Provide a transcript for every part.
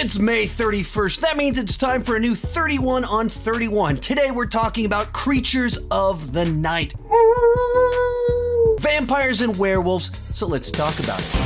It's May 31st. That means it's time for a new 31 on 31. Today we're talking about creatures of the night. Vampires and werewolves, so let's talk about it.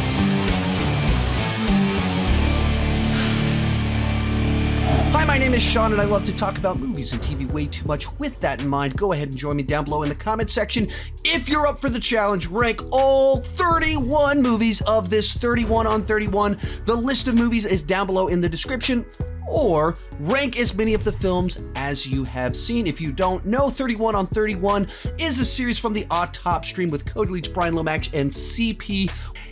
Hi, my name is Sean, and I love to talk about movies and TV way too much. With that in mind, go ahead and join me down below in the comment section. If you're up for the challenge, rank all 31 movies of this 31 on 31. The list of movies is down below in the description. Or rank as many of the films as you have seen. If you don't know, 31 on 31 is a series from the Autopstream with Cody Leach, Brian Lomax, and CP.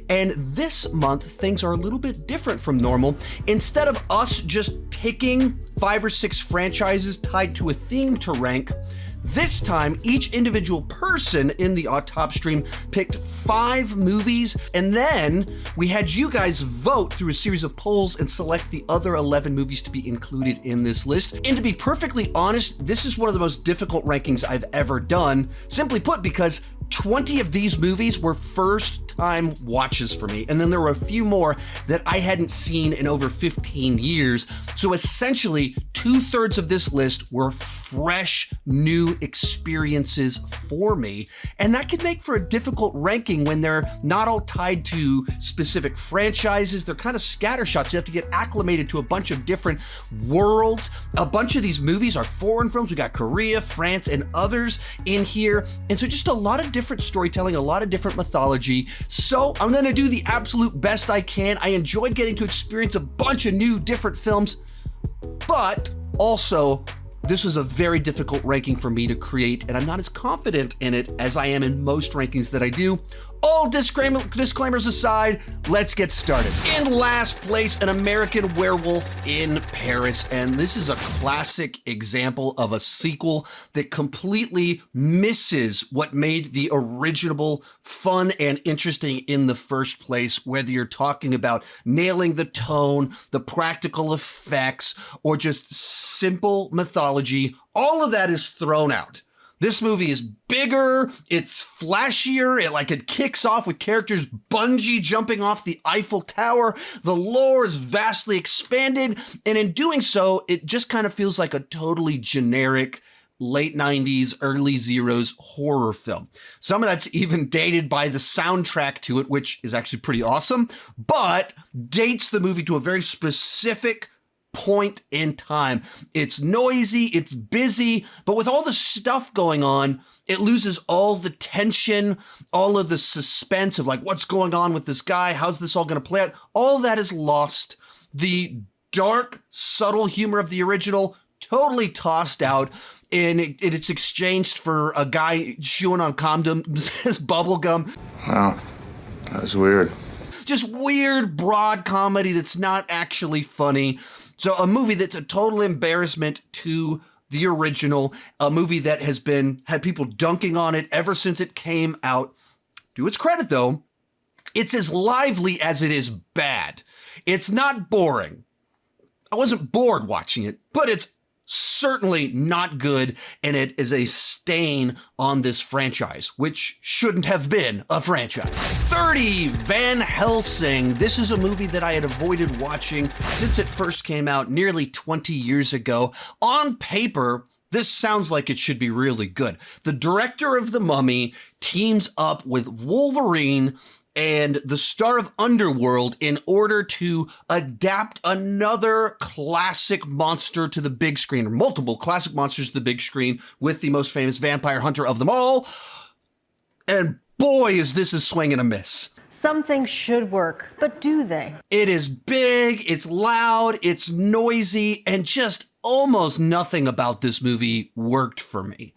And this month, things are a little bit different from normal. Instead of us just picking 5 or 6 franchises tied to a theme to rank, this time, each individual person in the Autopstream picked 5 movies, and then we had you guys vote through a series of polls and select the other 11 movies to be included in this list. And to be perfectly honest, this is one of the most difficult rankings I've ever done, simply put, because 20 of these movies were first-time watches for me, and then there were a few more that I hadn't seen in over 15 years. So essentially, 2/3 of this list were fresh, new experiences for me, and that could make for a difficult ranking when they're not all tied to specific franchises. They're kind of scattershots. You have to get acclimated to a bunch of different worlds. A bunch of these movies are foreign films. We got Korea, France, and others in here, and so just a lot of different storytelling, a lot of different mythology. So I'm gonna do the absolute best I can. I enjoyed getting to experience a bunch of new different films, but also this was a very difficult ranking for me to create, and I'm not as confident in it as I am in most rankings that I do. All disclaimers aside, let's get started. In last place, An American Werewolf in Paris, and this is a classic example of a sequel that completely misses what made the original fun and interesting in the first place, whether you're talking about nailing the tone, the practical effects, or just simple mythology. All of that is thrown out. This movie is bigger, it's flashier, it kicks off with characters bungee jumping off the Eiffel Tower. The lore is vastly expanded, and in doing so, it just kind of feels like a totally generic late 90s, early zeros horror film. Some of that's even dated by the soundtrack to it, which is actually pretty awesome, but dates the movie to a very specific point in time. It's noisy, it's busy, but with all the stuff going on, it loses all the tension, all of the suspense of what's going on with this guy, how's this all going to play out? All that is lost. The dark, subtle humor of the original, totally tossed out, and it's exchanged for a guy chewing on condoms as bubble gum. Wow, that was weird. Just weird, broad comedy that's not actually funny. So a movie that's a total embarrassment to the original, a movie that has had people dunking on it ever since it came out. To its credit, though, it's as lively as it is bad. It's not boring. I wasn't bored watching it, but it's certainly not good, and it is a stain on this franchise, which shouldn't have been a franchise. 30, Van Helsing. This is a movie that I had avoided watching since it first came out nearly 20 years ago. On paper, this sounds like it should be really good. The director of The Mummy teams up with Wolverine and the star of Underworld in order to adapt another classic monster to the big screen, or multiple classic monsters to the big screen, with the most famous vampire hunter of them all. And boy, is this a swing and a miss. Some things should work, but do they? It is big, it's loud, it's noisy, and just almost nothing about this movie worked for me.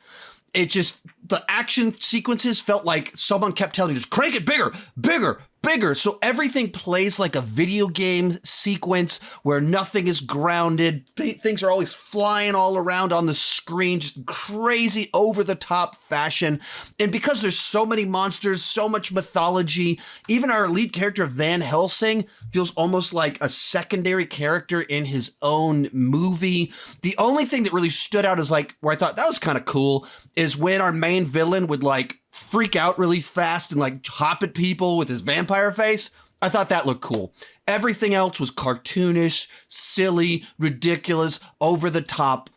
The action sequences felt like someone kept telling you, just crank it bigger, bigger, bigger. So everything plays like a video game sequence where nothing is grounded. Things are always flying all around on the screen, just crazy over the top fashion. And because there's so many monsters, so much mythology, even our lead character Van Helsing feels almost like a secondary character in his own movie. The only thing that really stood out is where I thought that was kind of cool is when our main villain would freak out really fast and hop at people with his vampire face. I thought that looked cool. Everything else was cartoonish, silly, ridiculous, over the top,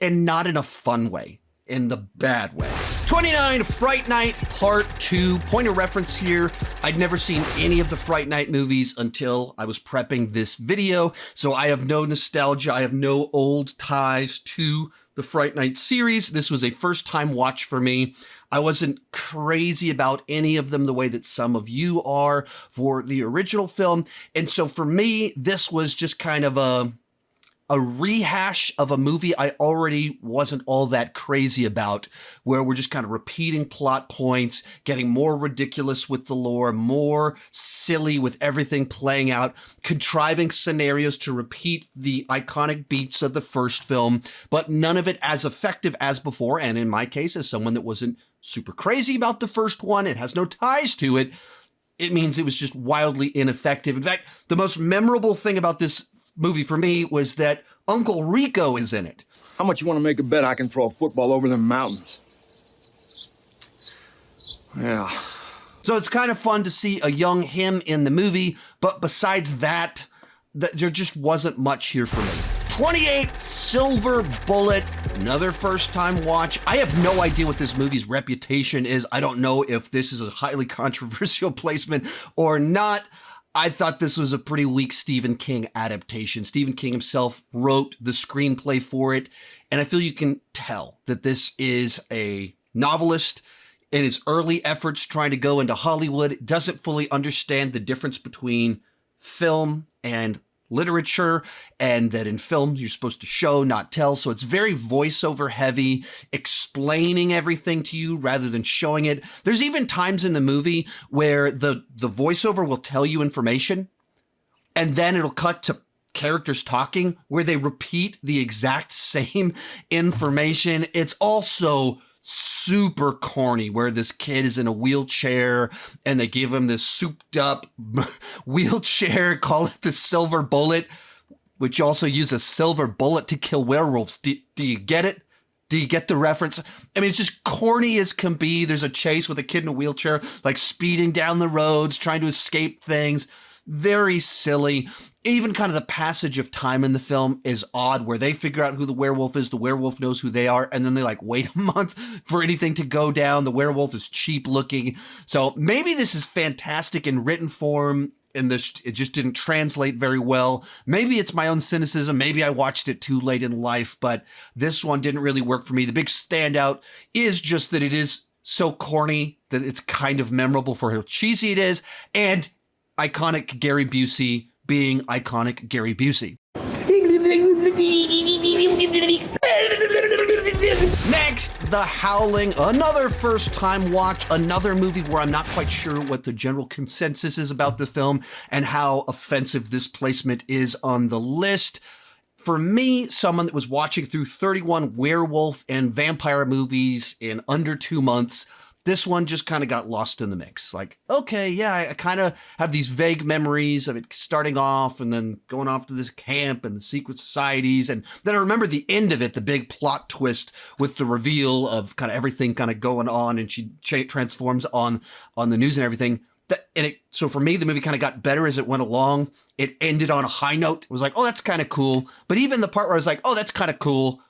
and not in a fun way, in the bad way. 29, Fright Night Part 2. Point of reference here, I'd never seen any of the Fright Night movies until I was prepping this video, so I have no nostalgia, I have no old ties to the Fright Night series. This was a first-time watch for me. I wasn't crazy about any of them the way that some of you are for the original film, and so for me, this was just kind of a rehash of a movie I already wasn't all that crazy about, where we're just kind of repeating plot points, getting more ridiculous with the lore, more silly with everything playing out, contriving scenarios to repeat the iconic beats of the first film, but none of it as effective as before. And in my case, as someone that wasn't super crazy about the first one, it has no ties to it, it means it was just wildly ineffective. In fact, the most memorable thing about this movie for me was that Uncle Rico is in it. How much you want to make a bet I can throw a football over them mountains? Yeah. So it's kind of fun to see a young him in the movie, but besides that, there just wasn't much here for me. 28, Silver Bullet, another first-time watch. I have no idea what this movie's reputation is. I don't know if this is a highly controversial placement or not. I thought this was a pretty weak Stephen King adaptation. Stephen King himself wrote the screenplay for it, and I feel you can tell that this is a novelist in his early efforts trying to go into Hollywood, doesn't fully understand the difference between film and literature, and that in film you're supposed to show, not tell. So it's very voiceover heavy, explaining everything to you rather than showing it. There's even times in the movie where the voiceover will tell you information, and then it'll cut to characters talking where they repeat the exact same information. It's also super corny, where this kid is in a wheelchair and they give him this souped up wheelchair, call it the Silver Bullet, which also use a silver bullet to kill werewolves. Do you get it? Do you get the reference? I mean, it's just corny as can be. There's a chase with a kid in a wheelchair, like speeding down the roads, trying to escape things. Very silly. Even kind of the passage of time in the film is odd, where they figure out who the werewolf is, the werewolf knows who they are, and then they like wait a month for anything to go down. The werewolf is cheap looking. So maybe this is fantastic in written form, and it just didn't translate very well. Maybe it's my own cynicism. Maybe I watched it too late in life, but this one didn't really work for me. The big standout is just that it is so corny that it's kind of memorable for how cheesy it is, and iconic Gary Busey being iconic Gary Busey. Next, The Howling, another first-time watch, another movie where I'm not quite sure what the general consensus is about the film and how offensive this placement is on the list. For me, someone that was watching through 31 werewolf and vampire movies in under 2 months, this one just kind of got lost in the mix. Like, okay, yeah, I kind of have these vague memories of it starting off and then going off to this camp and the secret societies. And then I remember the end of it, the big plot twist with the reveal of kind of everything kind of going on, and she transforms on the news and everything. So for me, the movie kind of got better as it went along. It ended on a high note. It was like, oh, that's kind of cool. But even the part where I was like, oh, that's kind of cool,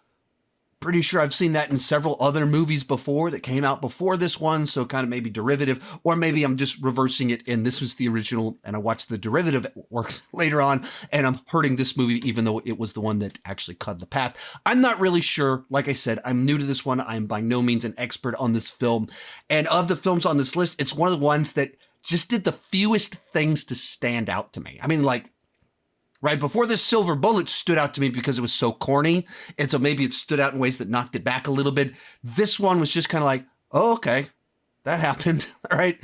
pretty sure I've seen that in several other movies before that came out before this one, so kind of maybe derivative, or maybe I'm just reversing it and this was the original and I watched the derivative works later on and I'm hurting this movie even though it was the one that actually cut the path. I'm not really sure. Like I said, I'm new to this one. I'm by no means an expert on this film. And of the films on this list, it's one of the ones that just did the fewest things to stand out to me. I mean, like, right before this, Silver Bullet stood out to me because it was so corny. And so maybe it stood out in ways that knocked it back a little bit. This one was just kind of like, oh, okay, that happened. All right.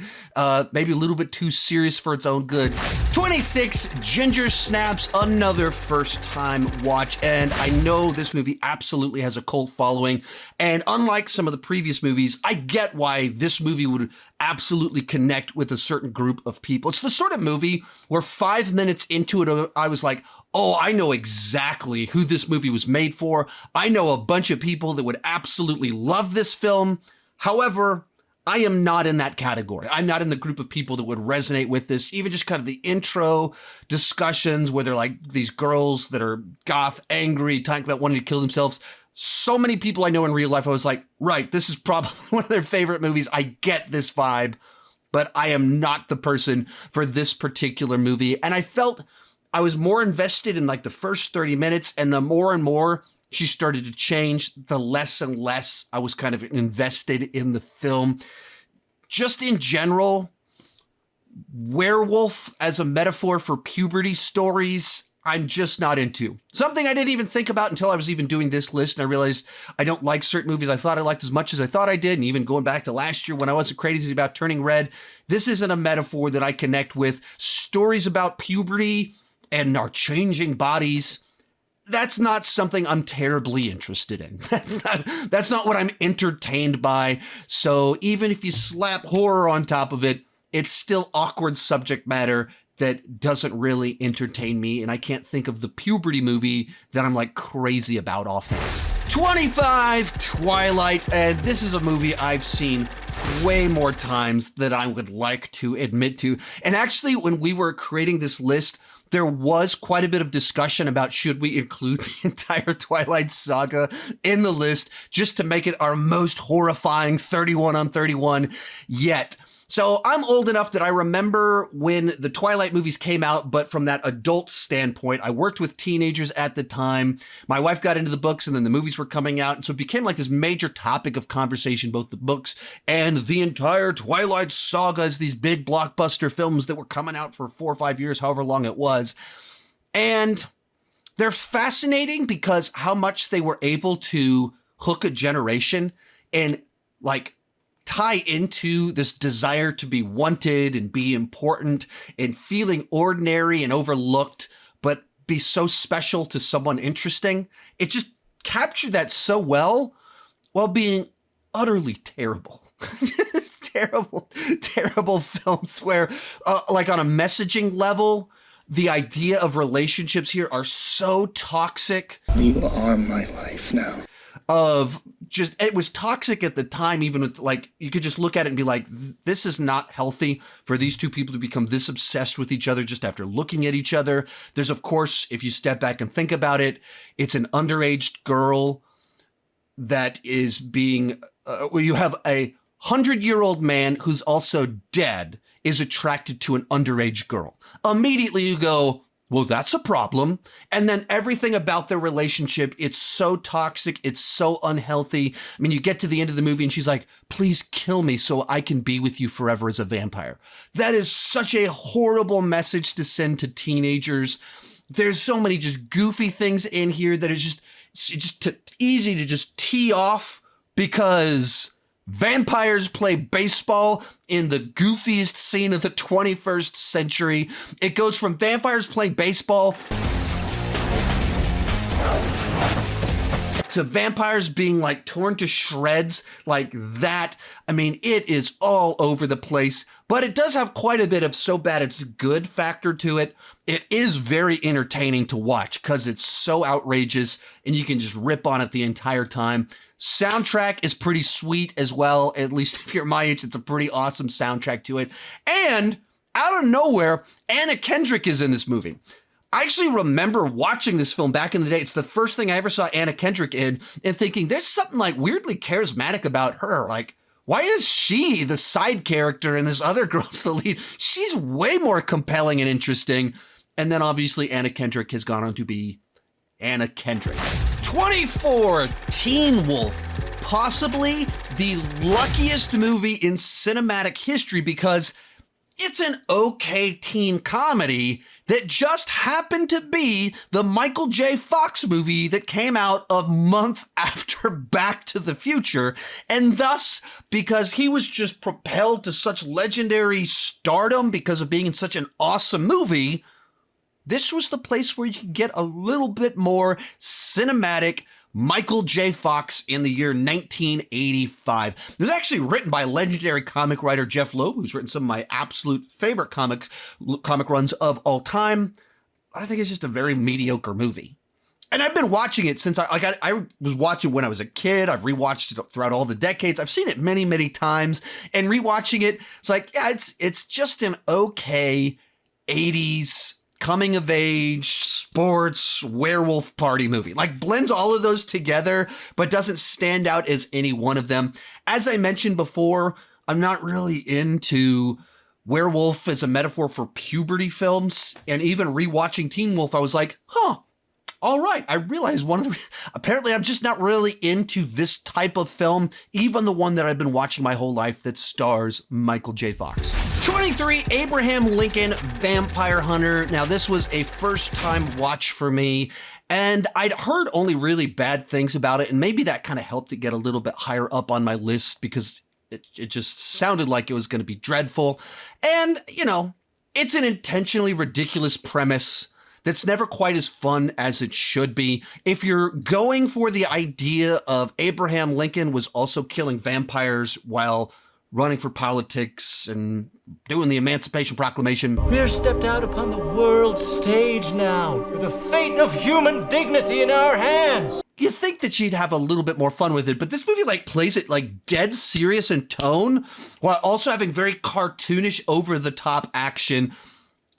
Maybe a little bit too serious for its own good. 26, Ginger Snaps, another first time watch. And I know this movie absolutely has a cult following. And unlike some of the previous movies, I get why this movie would absolutely connect with a certain group of people. It's the sort of movie where 5 minutes into it, I was like, oh, I know exactly who this movie was made for. I know a bunch of people that would absolutely love this film. However, I am not in that category. I'm not in the group of people that would resonate with this. Even just kind of the intro discussions where they're like these girls that are goth, angry, talking about wanting to kill themselves. So many people I know in real life, I was like, right, this is probably one of their favorite movies. I get this vibe, but I am not the person for this particular movie. And I felt I was more invested in like the first 30 minutes, and the more and more she started to change, the less and less I was kind of invested in the film. Just in general, werewolf as a metaphor for puberty stories, I'm just not into. Something I didn't even think about until I was even doing this list, and I realized I don't like certain movies I thought I liked as much as I thought I did, and even going back to last year when I wasn't crazy about Turning Red, this isn't a metaphor that I connect with. Stories about puberty and our changing bodies, that's not something I'm terribly interested in. That's not what I'm entertained by. So even if you slap horror on top of it, it's still awkward subject matter that doesn't really entertain me. And I can't think of the puberty movie that I'm like crazy about offhand. 25, Twilight. And this is a movie I've seen way more times than I would like to admit to. And actually, when we were creating this list, there was quite a bit of discussion about should we include the entire Twilight saga in the list just to make it our most horrifying 31 on 31 yet. So I'm old enough that I remember when the Twilight movies came out, but from that adult standpoint, I worked with teenagers at the time. My wife got into the books and then the movies were coming out. And so it became like this major topic of conversation, both the books and the entire Twilight saga as these big blockbuster films that were coming out for 4 or 5 years, however long it was. And they're fascinating because how much they were able to hook a generation and like tie into this desire to be wanted and be important and feeling ordinary and overlooked, but be so special to someone interesting. It just captured that so well while being utterly terrible. Just terrible films where, like on a messaging level, the idea of relationships here are so toxic. You are my life now. It was toxic at the time, even with like, you could just look at it and be like, this is not healthy for these two people to become this obsessed with each other just after looking at each other. There's, of course, if you step back and think about it, it's an underage girl that is being, you have a 100-year-old man who's also dead is attracted to an underage girl. Immediately you go, well, that's a problem. And then everything about their relationship, it's so toxic. It's so unhealthy. I mean, you get to the end of the movie and she's like, please kill me so I can be with you forever as a vampire. That is such a horrible message to send to teenagers. There's so many just goofy things in here that is just easy to just tee off because vampires play baseball in the goofiest scene of the 21st century. It goes from vampires playing baseball to vampires being like torn to shreds like that. I mean, it is all over the place, but it does have quite a bit of so bad it's good factor to it. It is very entertaining to watch because it's so outrageous and you can just rip on it the entire time. Soundtrack is pretty sweet as well. At least if you're my age, it's a pretty awesome soundtrack to it. And out of nowhere, Anna Kendrick is in this movie. I actually remember watching this film back in the day. It's the first thing I ever saw Anna Kendrick in and thinking there's something like weirdly charismatic about her. Like, why is she the side character and this other girl's the lead? She's way more compelling and interesting. And then obviously Anna Kendrick has gone on to be Anna Kendrick. 24, Teen Wolf, possibly the luckiest movie in cinematic history because it's an okay teen comedy that just happened to be the Michael J. Fox movie that came out a month after Back to the Future. And thus, because he was just propelled to such legendary stardom because of being in such an awesome movie, this was the place where you could get a little bit more cinematic Michael J. Fox in the year 1985. It was actually written by legendary comic writer Jeff Loeb, who's written some of my absolute favorite comic runs of all time. But I think it's just a very mediocre movie. And I've been watching it since I was watching when I was a kid. I've rewatched it throughout all the decades. I've seen it many, many times. And rewatching it, it's like, yeah, it's just an okay 80s coming of age sports werewolf party movie. Like blends all of those together, but doesn't stand out as any one of them. As I mentioned before, I'm not really into werewolf as a metaphor for puberty films. And even rewatching Teen Wolf, I was like, all right, I realized apparently I'm just not really into this type of film, even the one that I've been watching my whole life that stars Michael J. Fox. 23, Abraham Lincoln, Vampire Hunter. Now, this was a first-time watch for me, and I'd heard only really bad things about it, and maybe that kind of helped it get a little bit higher up on my list because it just sounded like it was going to be dreadful. And, you know, it's an intentionally ridiculous premise that's never quite as fun as it should be. If you're going for the idea of Abraham Lincoln was also killing vampires while running for politics and doing the Emancipation Proclamation. We're stepped out upon the world stage now, with the fate of human dignity in our hands. You think that she'd have a little bit more fun with it, but this movie plays it dead serious in tone while also having very cartoonish over-the-top action.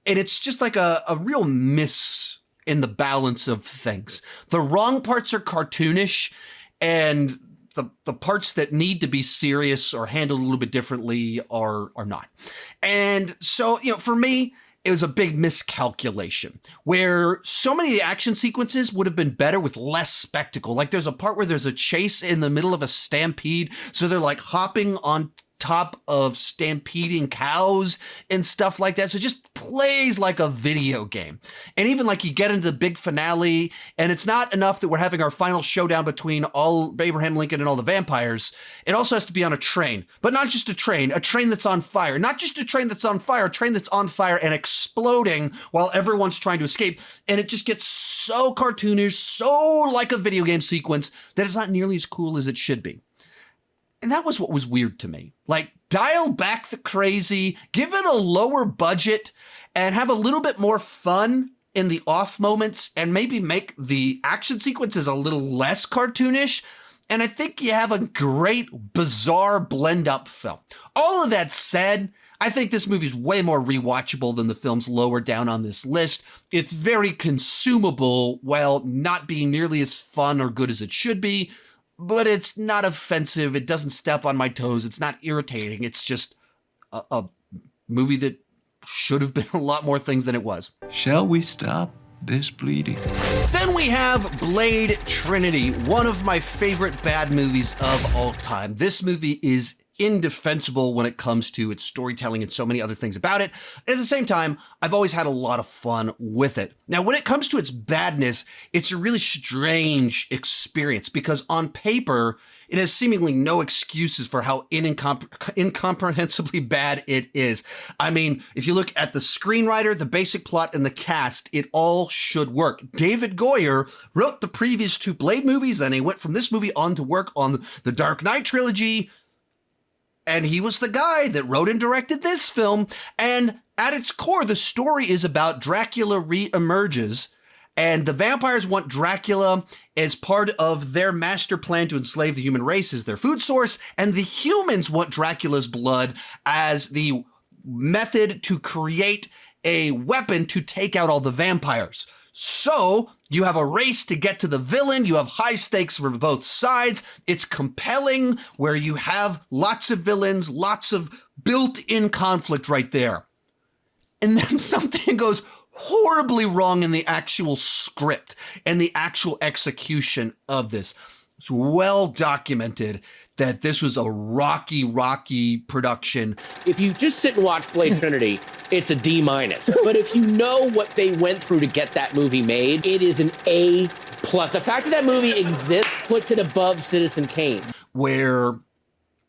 And it's just like a real miss in the balance of things. The wrong parts are cartoonish, and the parts that need to be serious or handled a little bit differently are not. And so, you know, for me, it was a big miscalculation where so many of the action sequences would have been better with less spectacle. Like there's a part where there's a chase in the middle of a stampede. So they're hopping on top of stampeding cows and stuff like that. So it just plays like a video game. And even you get into the big finale, and it's not enough that we're having our final showdown between all Abraham Lincoln and all the vampires. It also has to be on a train, but not just a train that's on fire, not just a train that's on fire, a train that's on fire and exploding while everyone's trying to escape. And it just gets so cartoonish, so like a video game sequence that it's not nearly as cool as it should be. And that was what was weird to me. Dial back the crazy, give it a lower budget, and have a little bit more fun in the off moments, and maybe make the action sequences a little less cartoonish. And I think you have a great, bizarre blend-up film. All of that said, I think this movie's way more rewatchable than the films lower down on this list. It's very consumable while not being nearly as fun or good as it should be. But it's not offensive. It doesn't step on my toes. It's not irritating. It's just a movie that should have been a lot more things than it was. Shall we stop this bleeding? Then we have Blade Trinity, one of my favorite bad movies of all time. This movie is indefensible when it comes to its storytelling and so many other things about it. At the same time, I've always had a lot of fun with it. Now, when it comes to its badness, it's a really strange experience because on paper, it has seemingly no excuses for how incomprehensibly bad it is. I mean, if you look at the screenwriter, the basic plot, and the cast, it all should work. David Goyer wrote the previous two Blade movies, and he went from this movie on to work on the Dark Knight trilogy. And he was the guy that wrote and directed this film. And at its core, the story is about Dracula re-emerges, and the vampires want Dracula as part of their master plan to enslave the human race as their food source, and the humans want Dracula's blood as the method to create a weapon to take out all the vampires. So you have a race to get to the villain. You have high stakes for both sides. It's compelling where you have lots of villains, lots of built-in conflict right there. And then something goes horribly wrong in the actual script and the actual execution of this. It's well documented that this was a rocky production. If you just sit and watch Blade Trinity, it's a D-. But if you know what they went through to get that movie made, it is an A+. The fact that movie exists puts it above Citizen Kane. Where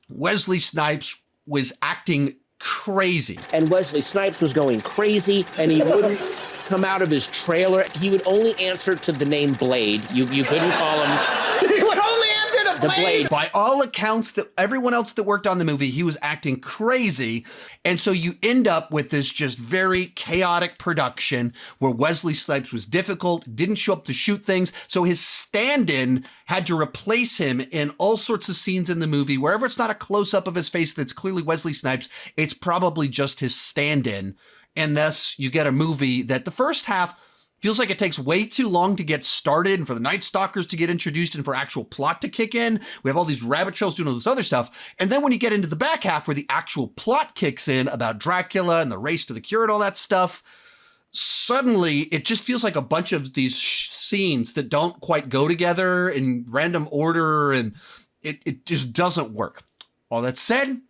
Wesley Snipes was acting crazy. And Wesley Snipes was going crazy, and he wouldn't come out of his trailer. He would only answer to the name Blade. You couldn't call him... He would only answer to the Blade. By all accounts, that everyone else that worked on the movie, he was acting crazy. And so you end up with this just very chaotic production where Wesley Snipes was difficult, didn't show up to shoot things. So his stand-in had to replace him in all sorts of scenes in the movie. Wherever it's not a close-up of his face that's clearly Wesley Snipes, it's probably just his stand-in. And thus you get a movie that the first half feels like it takes way too long to get started and for the Night Stalkers to get introduced and for actual plot to kick in. We have all these rabbit trails doing all this other stuff. And then when you get into the back half where the actual plot kicks in about Dracula and the race to the cure and all that stuff, suddenly it just feels like a bunch of these scenes that don't quite go together in random order, and it just doesn't work. All that said,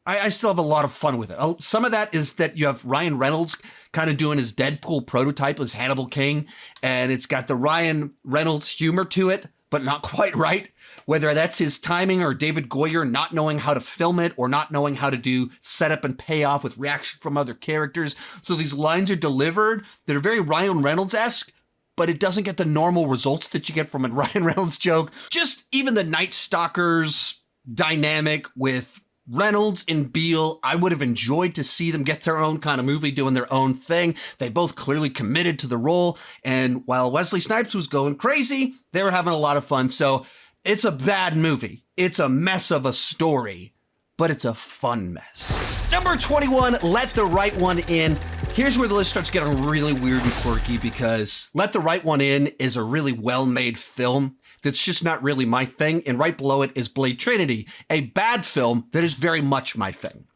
I still have a lot of fun with it. Some of that is that you have Ryan Reynolds kind of doing his Deadpool prototype as Hannibal King, and it's got the Ryan Reynolds humor to it, but not quite right. Whether that's his timing or David Goyer not knowing how to film it or not knowing how to do setup and payoff with reaction from other characters. So these lines are delivered that are very Ryan Reynolds-esque, but it doesn't get the normal results that you get from a Ryan Reynolds joke. Just even the Night Stalkers dynamic with Reynolds and Beale, I would have enjoyed to see them get their own kind of movie doing their own thing. They both clearly committed to the role. And while Wesley Snipes was going crazy, they were having a lot of fun. So it's a bad movie. It's a mess of a story, but it's a fun mess. Number 21, Let the Right One In. Here's where the list starts getting really weird and quirky because Let the Right One In is a really well-made film that's just not really my thing. And right below it is Blade Trinity, a bad film that is very much my thing.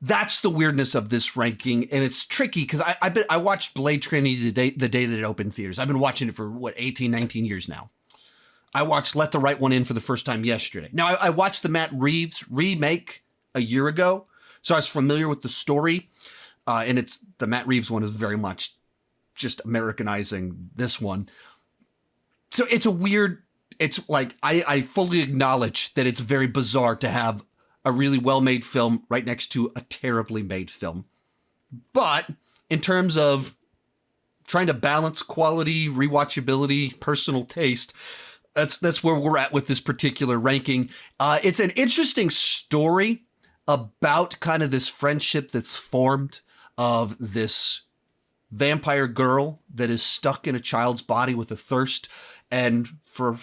That's the weirdness of this ranking. And it's tricky because I watched Blade Trinity the day that it opened theaters. I've been watching it for 18, 19 years now. I watched Let the Right One In for the first time yesterday. Now I watched the Matt Reeves remake a year ago, so I was familiar with the story. And it's the Matt Reeves one is very much just Americanizing this one. So it's a weird, it's like, I fully acknowledge that it's very bizarre to have a really well-made film right next to a terribly made film. But in terms of trying to balance quality, rewatchability, personal taste, that's where we're at with this particular ranking. It's an interesting story about kind of this friendship that's formed of this vampire girl that is stuck in a child's body with a thirst, and for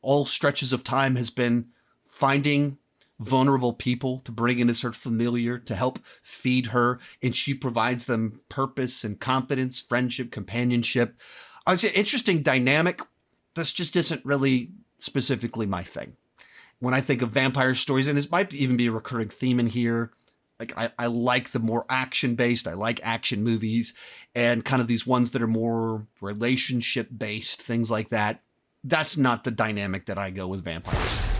all stretches of time has been finding vulnerable people to bring in as her familiar to help feed her, and she provides them purpose and confidence, friendship, companionship. I would say interesting dynamic. This just isn't really specifically my thing. When I think of vampire stories, and this might even be a recurring theme in here, like I like the more action-based, I like action movies, and kind of these ones that are more relationship-based, things like that. That's not the dynamic that I go with vampires.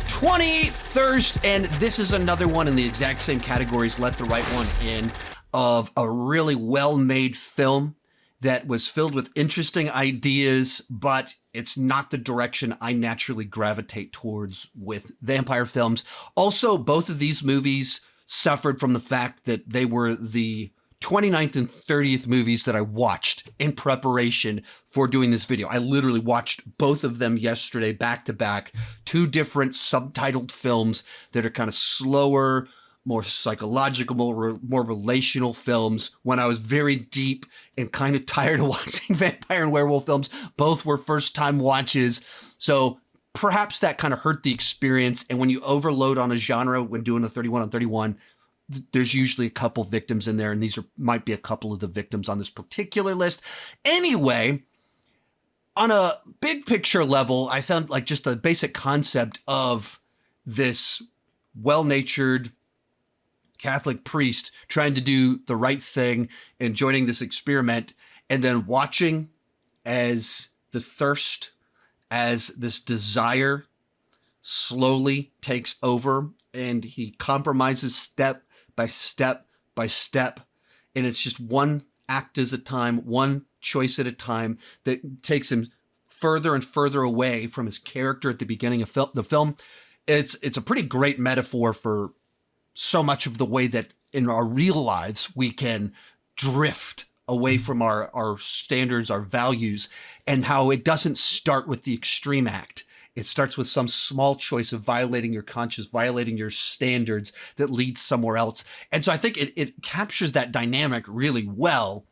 20, Thirst, and this is another one in the exact same categories, Let the Right One In, of a really well-made film that was filled with interesting ideas, but it's not the direction I naturally gravitate towards with vampire films. Also, both of these movies suffered from the fact that they were the 29th and 30th movies that I watched in preparation for doing this video. I literally watched both of them yesterday back to back, two different subtitled films that are kind of slower, more psychological, more relational films when I was very deep and kind of tired of watching vampire and werewolf films. Both were first time watches. So perhaps that kind of hurt the experience. And when you overload on a genre when doing a 31 on 31, there's usually a couple victims in there. And these might be a couple of the victims on this particular list. Anyway, on a big picture level, I found like just the basic concept of this well-natured Catholic priest trying to do the right thing and joining this experiment, and then watching as the thirst, as this desire slowly takes over, and he compromises step by step by step. And it's just one act at a time, one choice at a time that takes him further and further away from his character at the beginning of the film. It's a pretty great metaphor for so much of the way that in our real lives we can drift away from our standards, our values, and how it doesn't start with the extreme act. It starts with some small choice of violating your conscience, violating your standards that leads somewhere else. And so I think it captures that dynamic really well.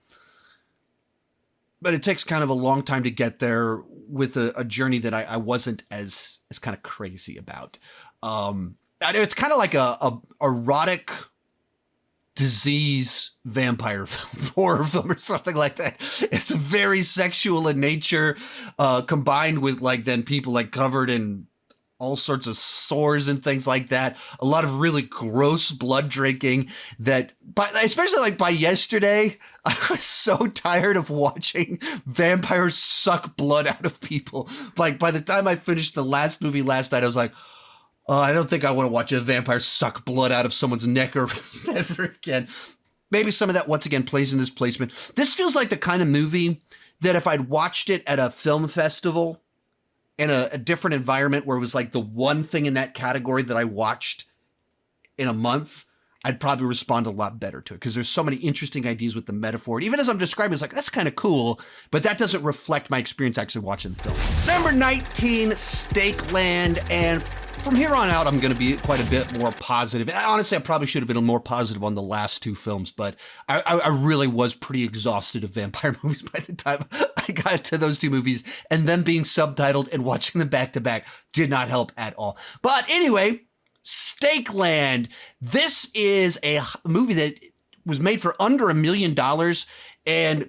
But it takes kind of a long time to get there with a journey that I wasn't as kind of crazy about. It's kind of like a erotic disease vampire film, horror film or something like that. It's very sexual in nature, combined with like then people like covered in all sorts of sores and things like that. A lot of really gross blood drinking that, especially like by yesterday, I was so tired of watching vampires suck blood out of people. Like by the time I finished the last movie last night, I was like, oh, I don't think I want to watch a vampire suck blood out of someone's neck or ever again. Maybe some of that once again plays in this placement. This feels like the kind of movie that if I'd watched it at a film festival in a different environment where it was like the one thing in that category that I watched in a month, I'd probably respond a lot better to it because there's so many interesting ideas with the metaphor. Even as I'm describing, it's like, that's kind of cool, but that doesn't reflect my experience actually watching the film. Number 19, Stakeland. And from here on out, I'm going to be quite a bit more positive. Honestly, I probably should have been more positive on the last two films, but I really was pretty exhausted of vampire movies by the time I got to those two movies, and them being subtitled and watching them back to back did not help at all. But anyway, Stakeland. This is a movie that was made for under $1 million and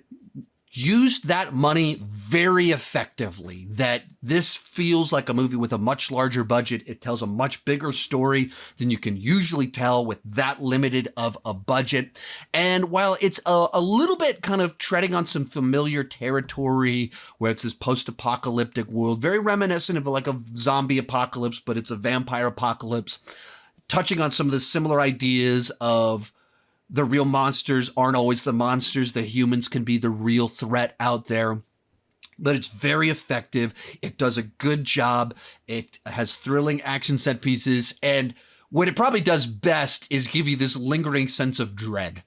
used that money very effectively. That this feels like a movie with a much larger budget. It tells a much bigger story than you can usually tell with that limited of a budget. And while it's a little bit kind of treading on some familiar territory where it's this post-apocalyptic world, very reminiscent of like a zombie apocalypse, but it's a vampire apocalypse, touching on some of the similar ideas of the real monsters aren't always the monsters. The humans can be the real threat out there. But it's very effective. It does a good job. It has thrilling action set pieces. And what it probably does best is give you this lingering sense of dread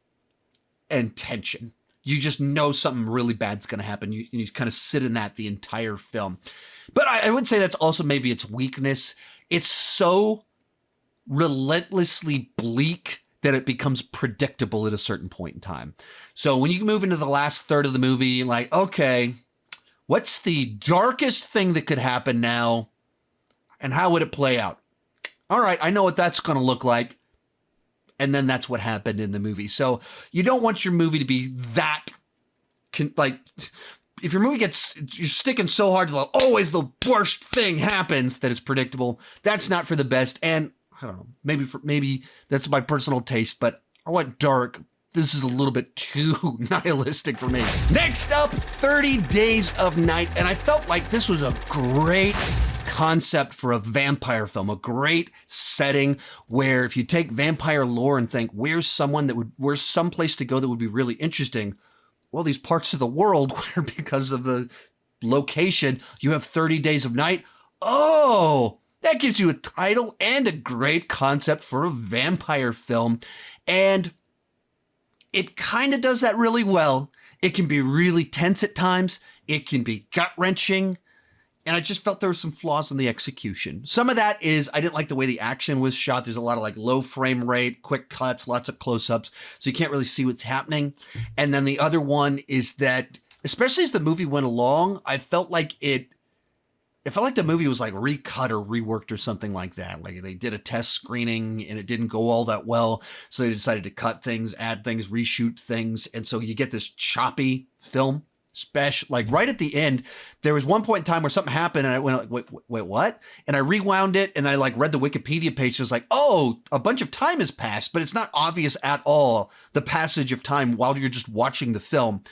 and tension. You just know something really bad's going to happen. You kind of sit in that the entire film. But I would say that's also maybe its weakness. It's so relentlessly bleak that it becomes predictable at a certain point in time. So when you move into the last third of the movie, like, okay, what's the darkest thing that could happen now? And how would it play out? All right, I know what that's going to look like. And then that's what happened in the movie. So you don't want your movie to be that, like, if your movie you're sticking so hard to like, always the worst thing happens that it's predictable, that's not for the best. And I don't know, maybe that's my personal taste, but I want dark. This is a little bit too nihilistic for me. Next up, 30 Days of Night. And I felt like this was a great concept for a vampire film, a great setting where if you take vampire lore and think, where's some place to go that would be really interesting? Well, these parts of the world where because of the location, you have 30 Days of Night. Oh, that gives you a title and a great concept for a vampire film. And it kind of does that really well. It can be really tense at times. It can be gut-wrenching. And I just felt there were some flaws in the execution. Some of that is I didn't like the way the action was shot. There's a lot of like low frame rate, quick cuts, lots of close-ups. So you can't really see what's happening. And then the other one is that, especially as the movie went along, I felt like the movie was like recut or reworked or something like that. Like they did a test screening and it didn't go all that well. So they decided to cut things, add things, reshoot things. And so you get this choppy film. Like right at the end, there was one point in time where something happened and I went like, wait, what? And I rewound it and I like read the Wikipedia page. It was like, oh, a bunch of time has passed, but it's not obvious at all, the passage of time while you're just watching the film.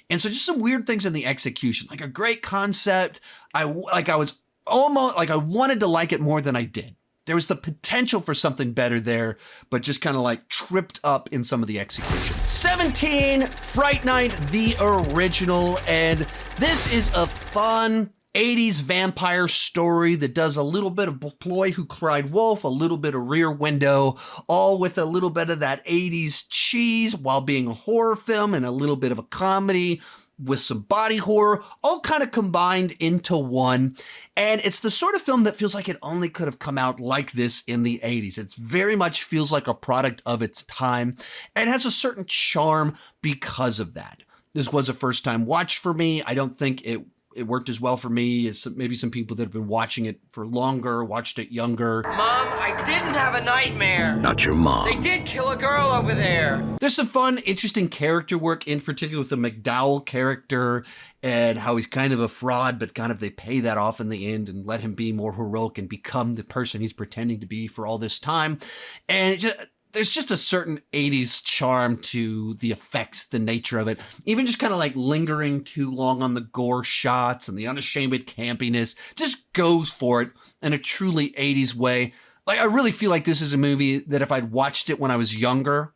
And so just some weird things in the execution, like a great concept. I was almost like I wanted to like it more than I did. There was the potential for something better there, but just kind of like tripped up in some of the execution. 17, Fright Night, the original. And this is a fun 80s vampire story that does a little bit of Boy Who Cried Wolf, a little bit of Rear Window, all with a little bit of that 80s cheese while being a horror film and a little bit of a comedy. with some body horror, all kind of combined into one. And it's the sort of film that feels like it only could have come out like this in the 80s. It very much feels like a product of its time and has a certain charm because of that. This was a first time watch for me. I don't think it worked as well for me as maybe some people that have been watching it for longer, watched it younger. Mom, I didn't have a nightmare. Not your mom. They did kill a girl over there. There's some fun, interesting character work, in particular with the McDowell character and how he's kind of a fraud, but kind of they pay that off in the end and let him be more heroic and become the person he's pretending to be for all this time. And there's just a certain 80s charm to the effects, the nature of it. Even just kind of like lingering too long on the gore shots and the unashamed campiness just goes for it in a truly 80s way. Like, I really feel like this is a movie that if I'd watched it when I was younger,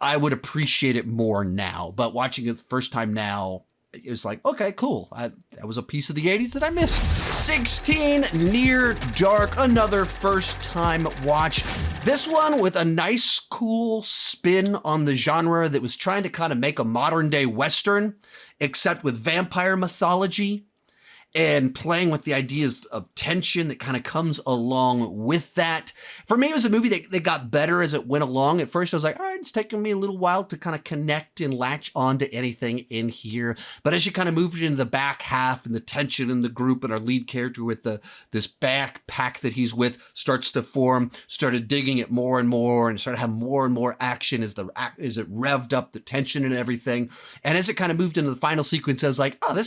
I would appreciate it more now. But watching it the first time now, it was like, okay, cool. That was a piece of the 80s that I missed. 16, Near Dark, another first-time watch. This one with a nice, cool spin on the genre that was trying to kind of make a modern-day Western, except with vampire mythology and playing with the ideas of tension that kind of comes along with that. For me, it was a movie that got better as it went along. At first, I was like, all right, it's taking me a little while to kind of connect and latch onto anything in here. But as you kind of moved into the back half and the tension in the group and our lead character with this backpack that he's with starts to form, started digging it more and more and started having more and more action as it revved up the tension and everything. And as it kind of moved into the final sequence, I was like, oh,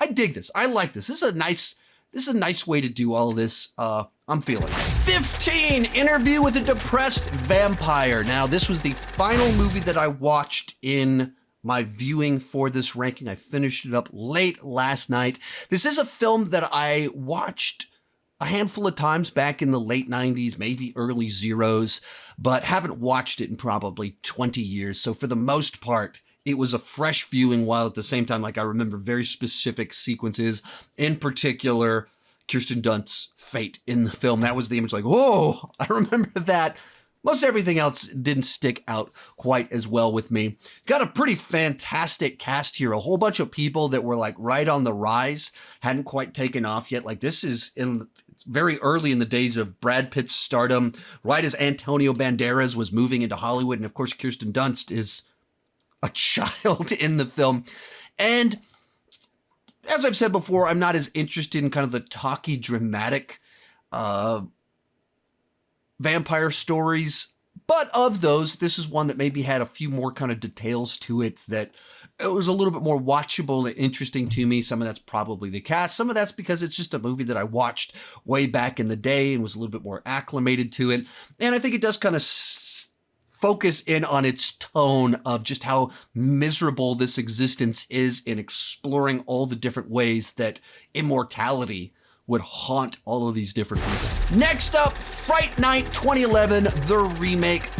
I dig this. I like this. This is a nice way to do all of this. I'm feeling it. 15, Interview with a Depressed Vampire. Now, this was the final movie that I watched in my viewing for this ranking. I finished it up late last night. This is a film that I watched a handful of times back in the late 90s, maybe early zeros, but haven't watched it in probably 20 years. So for the most part, it was a fresh viewing, while at the same time, like, I remember very specific sequences, in particular, Kirsten Dunst's fate in the film. That was the image, like, whoa, I remember that. Most everything else didn't stick out quite as well with me. Got a pretty fantastic cast here. A whole bunch of people that were like right on the rise, hadn't quite taken off yet. Like, this is very early in the days of Brad Pitt's stardom, right as Antonio Banderas was moving into Hollywood. And of course, Kirsten Dunst is a child in the film. And as I've said before, I'm not as interested in kind of the talky, dramatic vampire stories. But of those, this is one that maybe had a few more kind of details to it that it was a little bit more watchable and interesting to me. Some of that's probably the cast. Some of that's because it's just a movie that I watched way back in the day and was a little bit more acclimated to it. And I think it does kind of focus in on its tone of just how miserable this existence is in exploring all the different ways that immortality would haunt all of these different people. Next up, Fright Night 2011, the remake.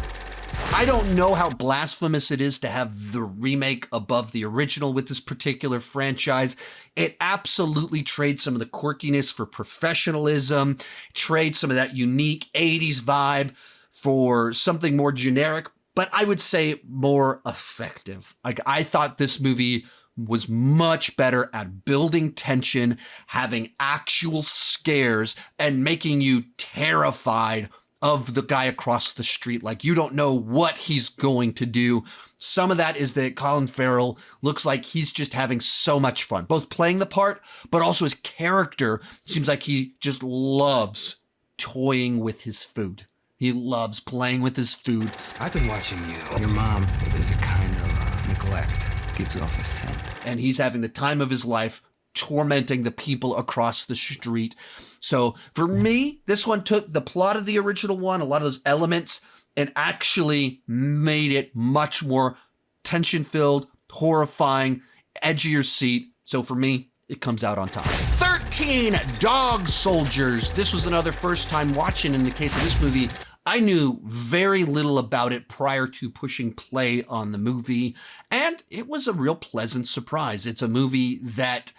I don't know how blasphemous it is to have the remake above the original with this particular franchise. It absolutely trades some of the quirkiness for professionalism, trades some of that unique 80s vibe for something more generic, but I would say more effective. Like, I thought this movie was much better at building tension, having actual scares, and making you terrified of the guy across the street. Like, you don't know what he's going to do. Some of that is that Colin Farrell looks like he's just having so much fun, both playing the part, but also his character seems like he just loves toying with his food. He loves playing with his food. I've been watching you. Your mom, there's a kind of neglect. Gives off a scent. And he's having the time of his life tormenting the people across the street. So for me, this one took the plot of the original one, a lot of those elements, and actually made it much more tension-filled, horrifying, edge of your seat. So for me, it comes out on top. 13, Dog Soldiers. This was another first-time watching. In the case of this movie, I knew very little about it prior to pushing play on the movie, and it was a real pleasant surprise. It's a movie that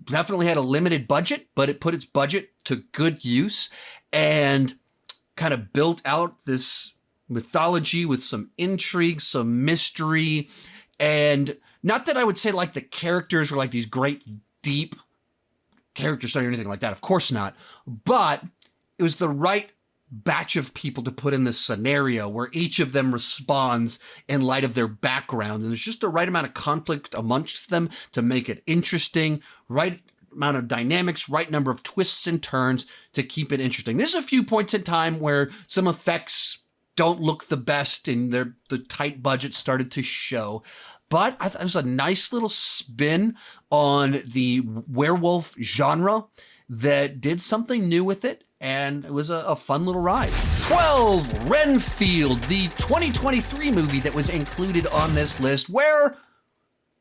definitely had a limited budget, but it put its budget to good use and kind of built out this mythology with some intrigue, some mystery, and Not that I would say like the characters were like these great deep character study or anything like that. Of course not. But it was the right batch of people to put in this scenario where each of them responds in light of their background. And there's just the right amount of conflict amongst them to make it interesting, right amount of dynamics, right number of twists and turns to keep it interesting. There's a few points in time where some effects don't look the best and the tight budget started to show. But I thought it was a nice little spin on the werewolf genre that did something new with it. And it was a fun little ride. 12, Reinfield, the 2023 movie that was included on this list, where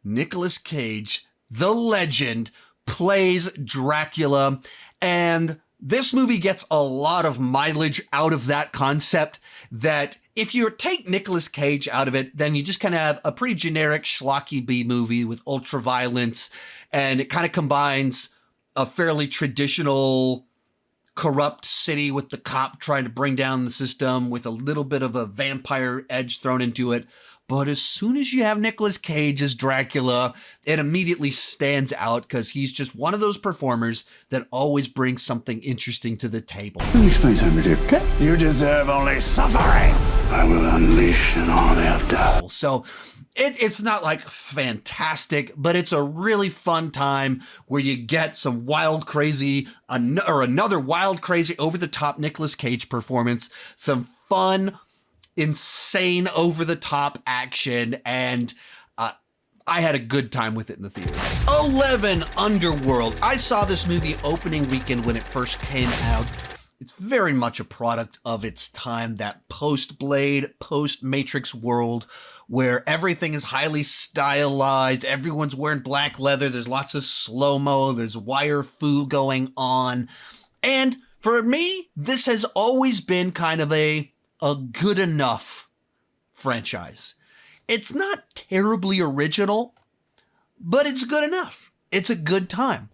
Nicolas Cage, the legend, plays Dracula. And this movie gets a lot of mileage out of that concept, that if you take Nicolas Cage out of it, then you just kind of have a pretty generic schlocky B movie with ultra violence. And it kind of combines a fairly traditional corrupt city with the cop trying to bring down the system with a little bit of a vampire edge thrown into it. But as soon as you have Nicolas Cage as Dracula, it immediately stands out because he's just one of those performers that always brings something interesting to the table. Let me explain something to you, okay? You deserve only suffering. I will unleash an army of death. So it's not like fantastic, but it's a really fun time where you get some wild, crazy, or another wild, crazy, over-the-top Nicolas Cage performance, some fun, insane, over-the-top action, and I had a good time with it in the theater. 11, Underworld. I saw this movie opening weekend when it first came out. It's very much a product of its time, that post-Blade, post-Matrix world, where everything is highly stylized, everyone's wearing black leather, there's lots of slow-mo, there's wire fu going on. And for me, this has always been kind of a good enough franchise. It's not terribly original, but it's good enough. It's a good time.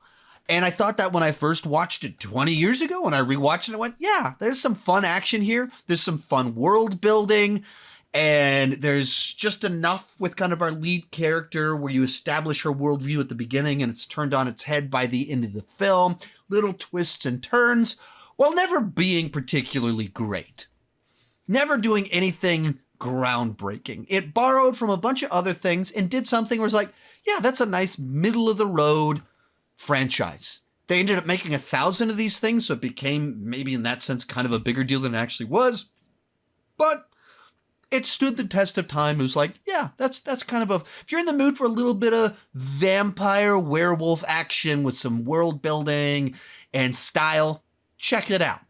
And I thought that when I first watched it 20 years ago, when I rewatched it, I went, yeah, there's some fun action here. There's some fun world building. And there's just enough with kind of our lead character where you establish her worldview at the beginning and it's turned on its head by the end of the film. Little twists and turns, while never being particularly great. Never doing anything groundbreaking. It borrowed from a bunch of other things and did something where it's like, yeah, that's a nice middle of the road franchise. They ended up making 1,000 of these things, so it became maybe in that sense kind of a bigger deal than it actually was. But it stood the test of time. It was like, yeah, that's kind of if you're in the mood for a little bit of vampire werewolf action with some world building and style, check it out.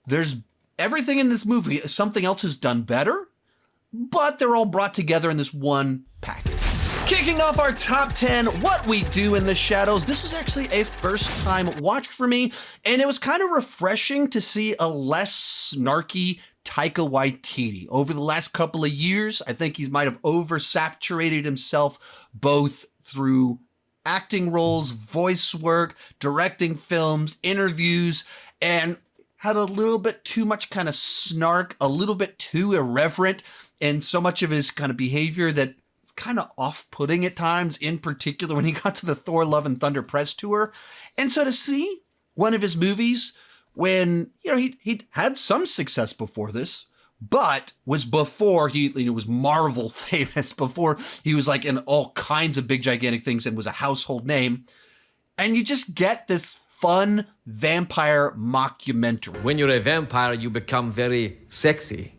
There's everything in this movie. Something else is done better, but they're all brought together in this one package. Kicking off our top 10, What We Do in the Shadows. This was actually a first-time watch for me, and it was kind of refreshing to see a less snarky Taika Waititi. Over the last couple of years, I think he might have oversaturated himself both through acting roles, voice work, directing films, interviews, and had a little bit too much kind of snark, a little bit too irreverent, and so much of his kind of behavior that kind of off-putting at times, in particular when he got to the Thor Love and Thunder press tour. And so to see one of his movies when, you know, he'd had some success before this, but was before he was Marvel famous, before he was like in all kinds of big gigantic things and was a household name. And you just get this fun vampire mockumentary. When you're a vampire, you become very sexy.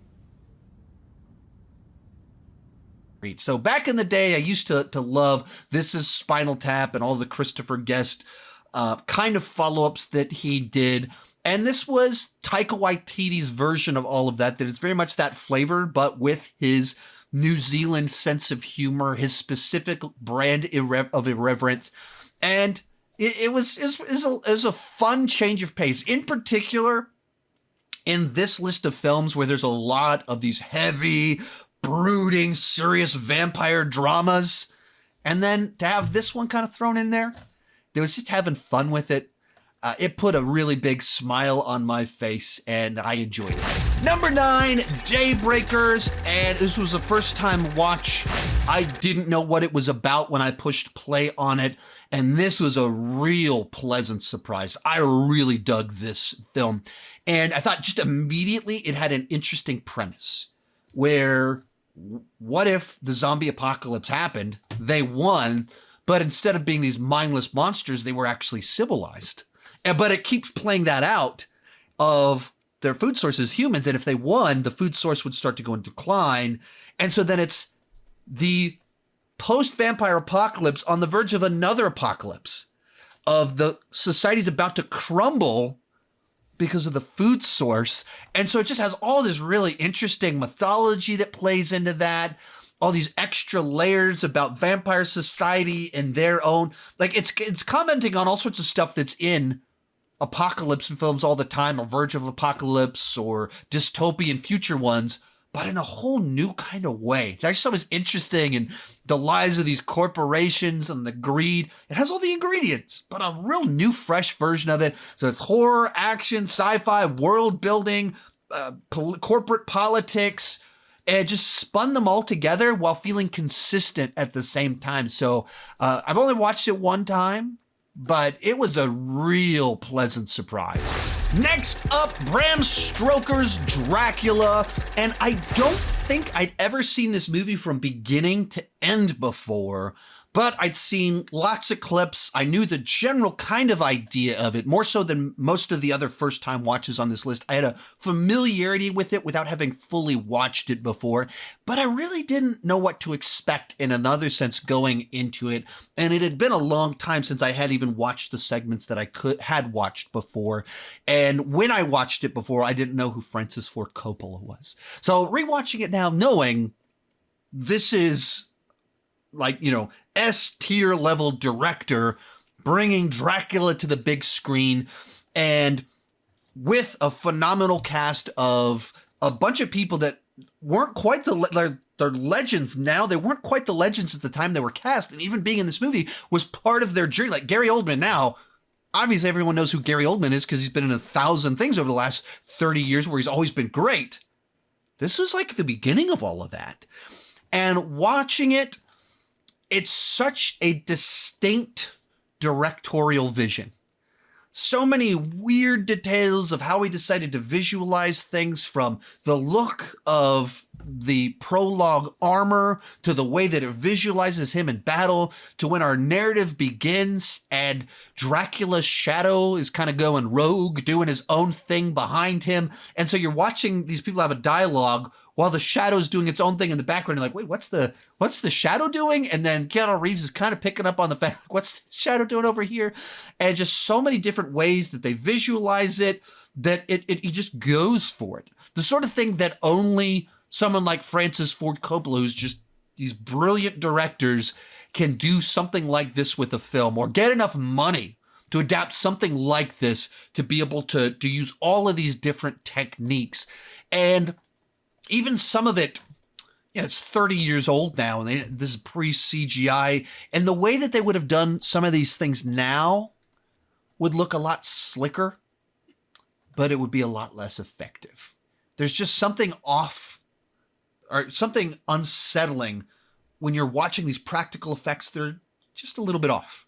So back in the day, I used to love This Is Spinal Tap and all the Christopher Guest kind of follow-ups that he did. And this was Taika Waititi's version of all of that, that it's very much that flavor, but with his New Zealand sense of humor, his specific brand of irreverence. And it was a fun change of pace. In particular, in this list of films where there's a lot of these heavy, brooding, serious vampire dramas, and then to have this one kind of thrown in there, they was just having fun with it. It put a really big smile on my face, and I enjoyed it. Number 9, Daybreakers, and this was a first-time watch. I didn't know what it was about when I pushed play on it, and this was a real pleasant surprise. I really dug this film, and I thought just immediately it had an interesting premise, where what if the zombie apocalypse happened, they won, but instead of being these mindless monsters, they were actually civilized. But it keeps playing that out of their food source is humans, and if they won, the food source would start to go in decline. And so then it's the post-vampire apocalypse on the verge of another apocalypse, of the society's about to crumble because of the food source. And so it just has all this really interesting mythology that plays into that, all these extra layers about vampire society and their own, like it's commenting on all sorts of stuff that's in apocalypse films all the time, or verge of apocalypse or dystopian future ones, but in a whole new kind of way. I just thought it was interesting, and the lives of these corporations and the greed. It has all the ingredients, but a real new, fresh version of it. So it's horror, action, sci-fi, world building, corporate politics, and just spun them all together while feeling consistent at the same time. So I've only watched it one time, but it was a real pleasant surprise. Next up, Bram Stoker's Dracula, and I don't think I'd ever seen this movie from beginning to end before, but I'd seen lots of clips. I knew the general kind of idea of it, more so than most of the other first-time watches on this list. I had a familiarity with it without having fully watched it before, but I really didn't know what to expect in another sense going into it, and it had been a long time since I had even watched the segments that I had watched before, and when I watched it before, I didn't know who Francis Ford Coppola was. So rewatching it now, knowing this is like, S-tier level director bringing Dracula to the big screen, and with a phenomenal cast of a bunch of people that weren't quite they're legends now. They weren't quite the legends at the time they were cast, and even being in this movie was part of their journey. Like Gary Oldman now, obviously everyone knows who Gary Oldman is because he's been in 1,000 things over the last 30 years where he's always been great. This was like the beginning of all of that. And watching it, it's such a distinct directorial vision. So many weird details of how he decided to visualize things, from the look of the prologue armor to the way that it visualizes him in battle to when our narrative begins and Dracula's shadow is kind of going rogue, doing his own thing behind him. And so you're watching these people have a dialogue while the shadow's doing its own thing in the background. You're like, wait, what's the shadow doing? And then Keanu Reeves is kind of picking up on the fact, like, what's the shadow doing over here? And just so many different ways that they visualize it, that it just goes for it. The sort of thing that only someone like Francis Ford Coppola, who's just these brilliant directors, can do something like this with a film, or get enough money to adapt something like this to be able to use all of these different techniques. And even some of it, it's 30 years old now, and this is pre-CGI, and the way that they would have done some of these things now would look a lot slicker, but it would be a lot less effective. There's just something off, or something unsettling when you're watching these practical effects. They're just a little bit off,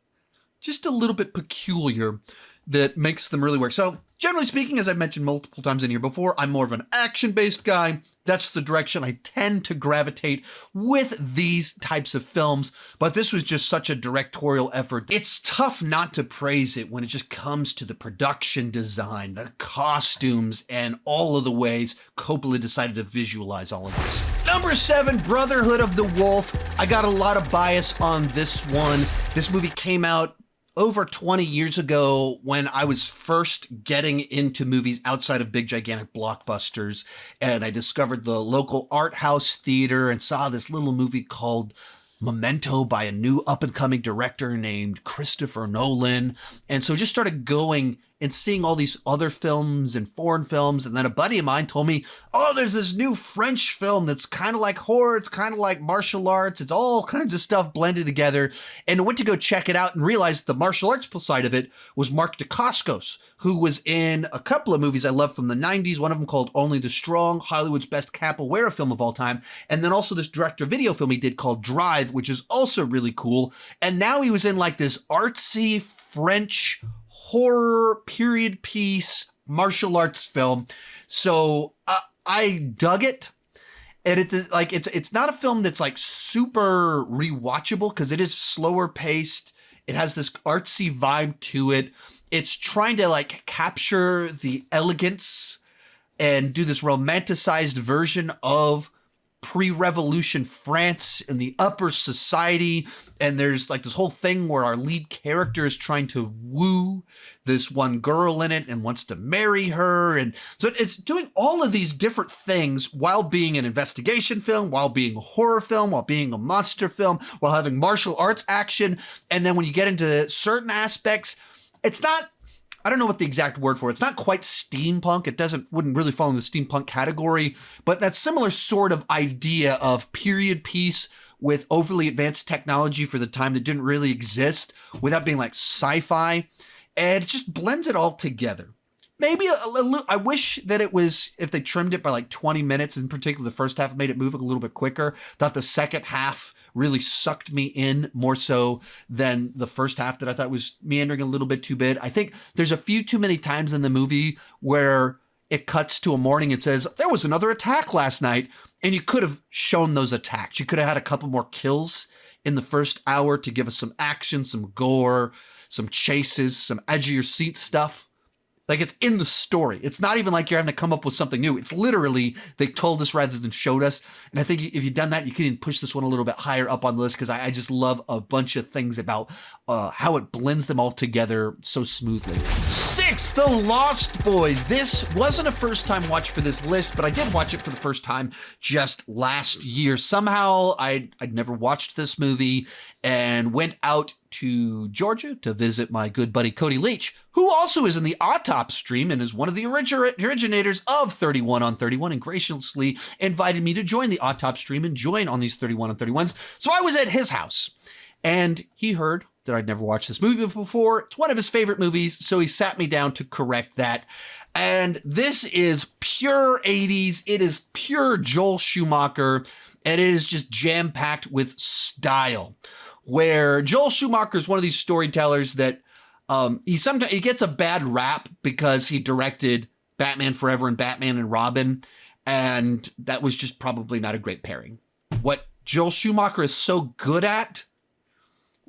just a little bit peculiar, that makes them really work. So generally speaking, as I've mentioned multiple times in here before, I'm more of an action-based guy. That's the direction I tend to gravitate with these types of films, but this was just such a directorial effort. It's tough not to praise it when it just comes to the production design, the costumes, and all of the ways Coppola decided to visualize all of this. Number 7, Brotherhood of the Wolf. I got a lot of bias on this one. This movie came out over 20 years ago, when I was first getting into movies outside of big, gigantic blockbusters, and I discovered the local art house theater and saw this little movie called Memento by a new up-and-coming director named Christopher Nolan. And so just started going and seeing all these other films and foreign films. And then a buddy of mine told me, oh, there's this new French film that's kind of like horror. It's kind of like martial arts. It's all kinds of stuff blended together. And I went to go check it out and realized the martial arts side of it was Mark Dacascos, who was in a couple of movies I love from the 90s. One of them called Only the Strong, Hollywood's best capoeira film of all time. And then also this direct-to-video film he did called Drive, which is also really cool. And now he was in like this artsy French horror period piece martial arts film. So I dug it. And it's not a film that's like super rewatchable because it is slower paced. It has this artsy vibe to it. It's trying to like capture the elegance and do this romanticized version of pre-revolution France and the upper society. And there's like this whole thing where our lead character is trying to woo this one girl in it and wants to marry her. And so it's doing all of these different things while being an investigation film, while being a horror film, while being a monster film, while having martial arts action. And then when you get into certain aspects, it's not, I don't know what the exact word for it. It's not quite steampunk. It wouldn't really fall in the steampunk category, but that similar sort of idea of period piece with overly advanced technology for the time that didn't really exist without being like sci-fi. And it just blends it all together. Maybe I wish that it was, if they trimmed it by like 20 minutes, in particular, the first half made it move a little bit quicker. Thought the second half really sucked me in more so than the first half that I thought was meandering a little bit too big. I think there's a few too many times in the movie where it cuts to a morning and says, there was another attack last night. And you could have shown those attacks. You could have had a couple more kills in the first hour to give us some action, some gore, some chases, some edge of your seat stuff. Like it's in the story. It's not even like you're having to come up with something new. It's literally, they told us rather than showed us. And I think if you've done that, you can even push this one a little bit higher up on the list because I just love a bunch of things about how it blends them all together so smoothly. 6, The Lost Boys. This wasn't a first time watch for this list, but I did watch it for the first time just last year. Somehow I'd never watched this movie and went out to Georgia to visit my good buddy Cody Leach, who also is in the Autopstream and is one of the originators of 31 on 31 and graciously invited me to join the Autopstream and join on these 31 on 31s. So I was at his house and he heard that I'd never watched this movie before. It's one of his favorite movies, so he sat me down to correct that. And this is pure 80s. It is pure Joel Schumacher, and it is just jam-packed with style. Where Joel Schumacher is one of these storytellers that he gets a bad rap because he directed Batman Forever and Batman and Robin, and that was just probably not a great pairing. What Joel Schumacher is so good at,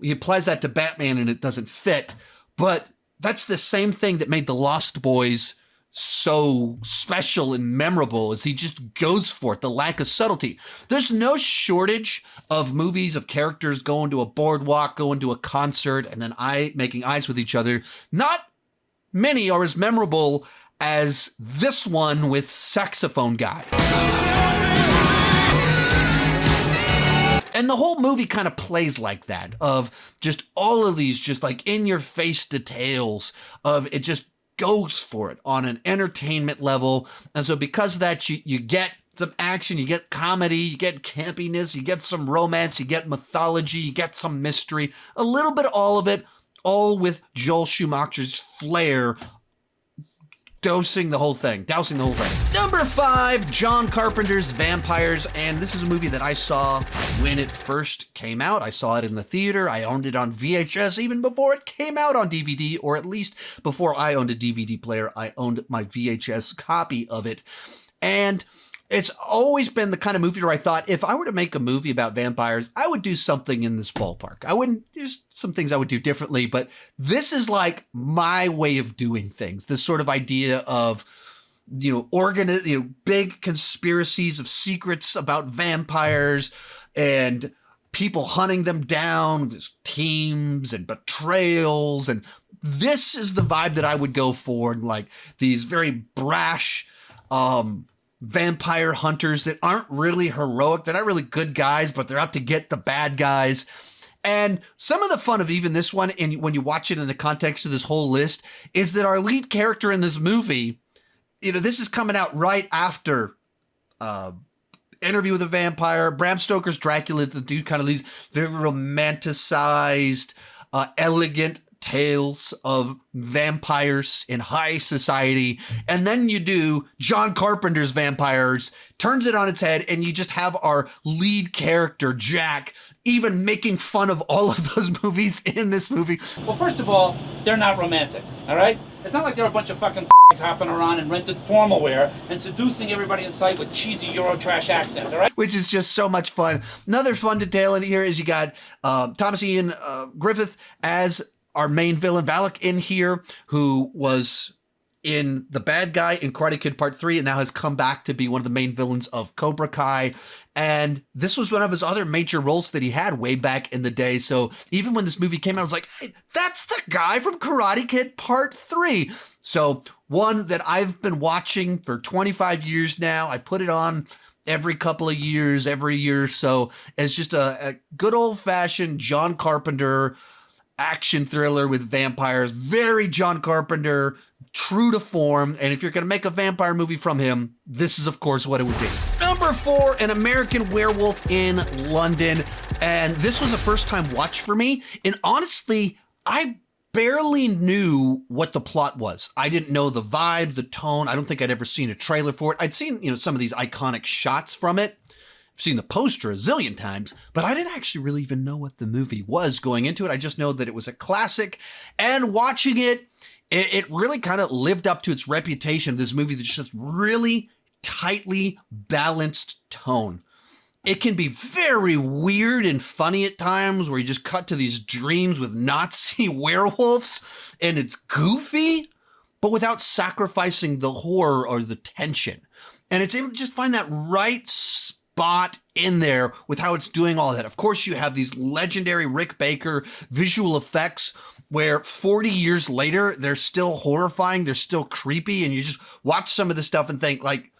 he applies that to Batman and it doesn't fit, but that's the same thing that made The Lost Boys so special and memorable, is he just goes for it, the lack of subtlety. There's no shortage of movies of characters going to a boardwalk, going to a concert, and then making eyes with each other. Not many are as memorable as this one with Saxophone Guy. And the whole movie kind of plays like that, of just all of these just like in-your-face details of it, just goes for it on an entertainment level. And so because of that, you get some action, you get comedy, you get campiness, you get some romance, you get mythology, you get some mystery, a little bit of all of it, all with Joel Schumacher's flair dousing the whole thing. Number 5, John Carpenter's Vampires. And this is a movie that I saw when it first came out. I saw it in the theater. I owned it on VHS even before it came out on DVD, or at least before I owned a DVD player, I owned my VHS copy of it. And it's always been the kind of movie where I thought, if I were to make a movie about vampires, I would do something in this ballpark. There's some things I would do differently, but this is like my way of doing things. This sort of idea of, big conspiracies of secrets about vampires and people hunting them down, there's teams and betrayals. And this is the vibe that I would go for, like these very brash, vampire hunters that aren't really heroic. They're not really good guys, but they're out to get the bad guys. And some of the fun of even this one, and when you watch it in the context of this whole list, is that our lead character in this movie, this is coming out right after Interview with a Vampire, Bram Stoker's Dracula, the dude kind of these very romanticized, elegant tales of vampires in high society. And then you do John Carpenter's Vampires, turns it on its head, and you just have our lead character, Jack, even making fun of all of those movies in this movie. Well, first of all, they're not romantic, all right? It's not like they're a bunch of fucking hopping around in rented formal wear and seducing everybody in sight with cheesy Eurotrash accents, all right? Which is just so much fun. Another fun detail in here is you got Thomas Ian Griffith as our main villain, Valak, in here, who was in The Bad Guy in Karate Kid Part 3 and now has come back to be one of the main villains of Cobra Kai. And this was one of his other major roles that he had way back in the day. So even when this movie came out, I was like, hey, that's the guy from Karate Kid Part 3. So one that I've been watching for 25 years now. I put it on every couple of years, every year or so. It's just a good old-fashioned John Carpenter action thriller with vampires. Very John Carpenter, true to form. And if you're going to make a vampire movie from him, this is, of course, what it would be. Number 4, An American Werewolf in London. And this was a first-time watch for me. And honestly, I barely knew what the plot was. I didn't know the vibe, the tone. I don't think I'd ever seen a trailer for it. I'd seen, some of these iconic shots from it. I've seen the poster a zillion times, but I didn't actually really even know what the movie was going into it. I just know that it was a classic, and watching it, it really kind of lived up to its reputation. This movie that's just really tightly balanced tone. It can be very weird and funny at times where you just cut to these dreams with Nazi werewolves and it's goofy, but without sacrificing the horror or the tension. And it's able to just find that right spot in there with how it's doing all that. Of course, you have these legendary Rick Baker visual effects where 40 years later, they're still horrifying, they're still creepy, and you just watch some of this stuff and think, like,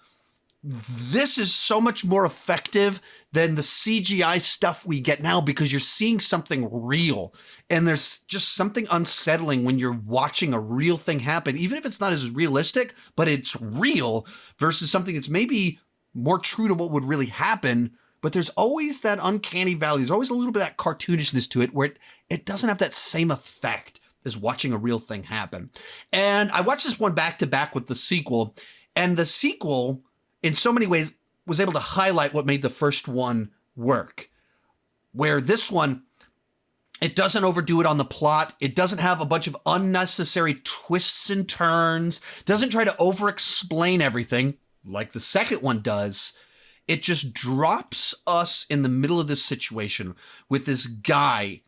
this is so much more effective than the CGI stuff we get now because you're seeing something real. And there's just something unsettling when you're watching a real thing happen, even if it's not as realistic, but it's real versus something that's maybe more true to what would really happen. But there's always that uncanny valley. There's always a little bit of that cartoonishness to it where it doesn't have that same effect as watching a real thing happen. And I watched this one back to back with the sequel, and the sequel, in so many ways, was able to highlight what made the first one work. Where this one, it doesn't overdo it on the plot. It doesn't have a bunch of unnecessary twists and turns. Doesn't try to over-explain everything like the second one does. It just drops us in the middle of this situation with this guy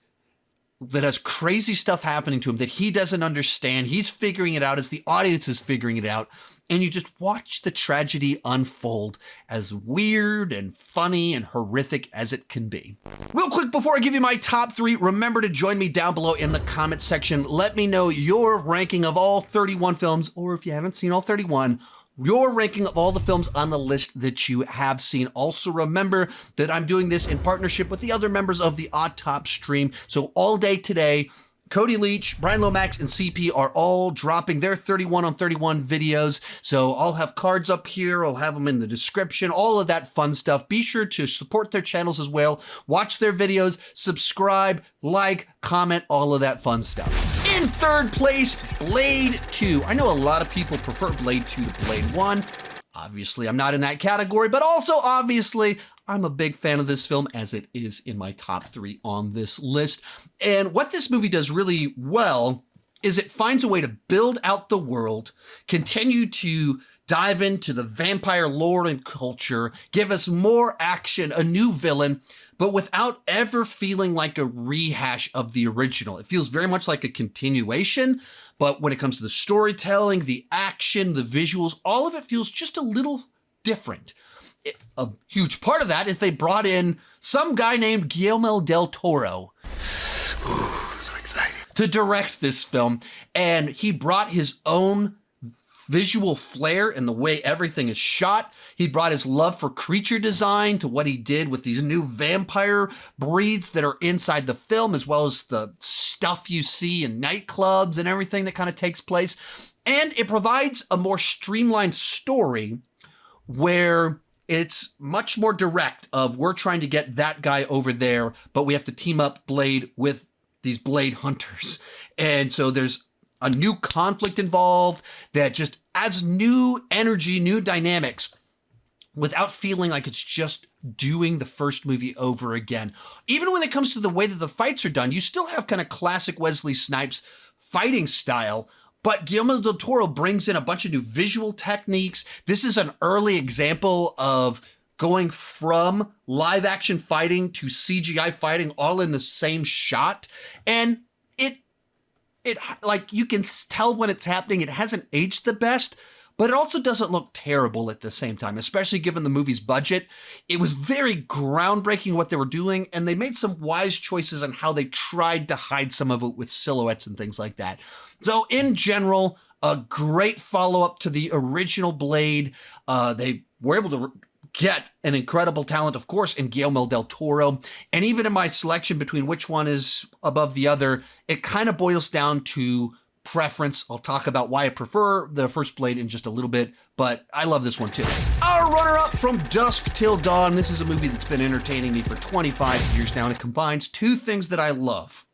that has crazy stuff happening to him that he doesn't understand. He's figuring it out as the audience is figuring it out. And you just watch the tragedy unfold, as weird and funny and horrific as it can be. Real quick, before I give you my top 3, remember to join me down below in the comment section. Let me know your ranking of all 31 films, or if you haven't seen all 31, your ranking of all the films on the list that you have seen. Also remember that I'm doing this in partnership with the other members of the Autopstream. So all day today, Cody Leach, Brian Lomax, and CP are all dropping their 31 on 31 videos. So I'll have cards up here. I'll have them in the description, all of that fun stuff. Be sure to support their channels as well. Watch their videos, subscribe, like, comment, all of that fun stuff. In third place, Blade 2. I know a lot of people prefer Blade 2 to Blade 1. Obviously, I'm not in that category, but also obviously, I'm a big fan of this film, as it is in my top 3 on this list. And what this movie does really well is it finds a way to build out the world, continue to dive into the vampire lore and culture, give us more action, a new villain, but without ever feeling like a rehash of the original. It feels very much like a continuation, but when it comes to the storytelling, the action, the visuals, all of it feels just a little different. A huge part of that is they brought in some guy named Guillermo del Toro. Ooh, so exciting. To direct this film, and he brought his own visual flair and the way everything is shot. He brought his love for creature design to what he did with these new vampire breeds that are inside the film, as well as the stuff you see in nightclubs and everything that kind of takes place. And it provides a more streamlined story where it's much more direct of we're trying to get that guy over there, but we have to team up Blade with these Blade hunters. And so there's a new conflict involved that just adds new energy, new dynamics without feeling like it's just doing the first movie over again. Even when it comes to the way that the fights are done, you still have kind of classic Wesley Snipes fighting style, but Guillermo del Toro brings in a bunch of new visual techniques. This is an early example of going from live action fighting to CGI fighting all in the same shot. And it like you can tell when it's happening. It hasn't aged the best, but it also doesn't look terrible at the same time, especially given the movie's budget. It was very groundbreaking what they were doing, and they made some wise choices on how they tried to hide some of it with silhouettes and things like that. So in general, a great follow-up to the original Blade. They were able to get an incredible talent, of course, in Guillermo del Toro. And even in my selection between which one is above the other, it kind of boils down to preference. I'll talk about why I prefer the first Blade in just a little bit, but I love this one too. Our runner-up, From Dusk Till Dawn. This is a movie that's been entertaining me for 25 years now, and it combines two things that I love.